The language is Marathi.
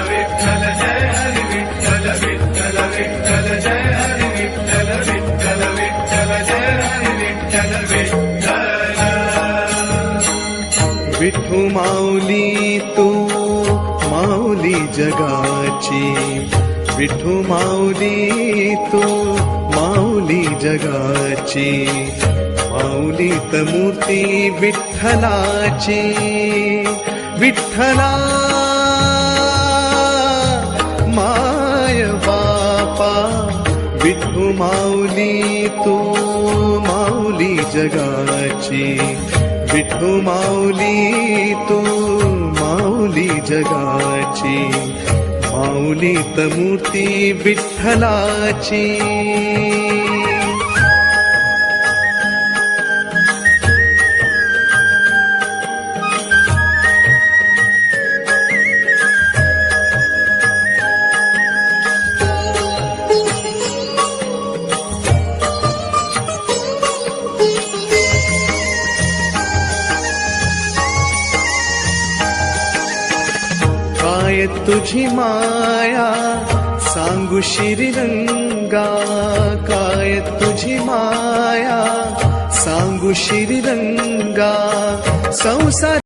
विठ्ठल जय हरी विठ्ठल विठ्ठल विठ्ठल जय हरी विठ्ठल विठ्ठल विठ्ठल जय हरी विठ्ठल विठ्ठल। विठू माऊली तू माऊली जगाची, विठू माऊली तू माऊली जगाची, माऊलीत मूर्ती विठ्ठलाची। विठ्ठला माय बापा, विठू माऊली तू माऊली जगाची, विठू माऊली तू माऊली जगाची, माऊलीत मूर्ती विठ्ठलाची। काय तुझी माया सांगू श्रीरंगा, काय तुझी माया सांगू श्रीरंगा, संसार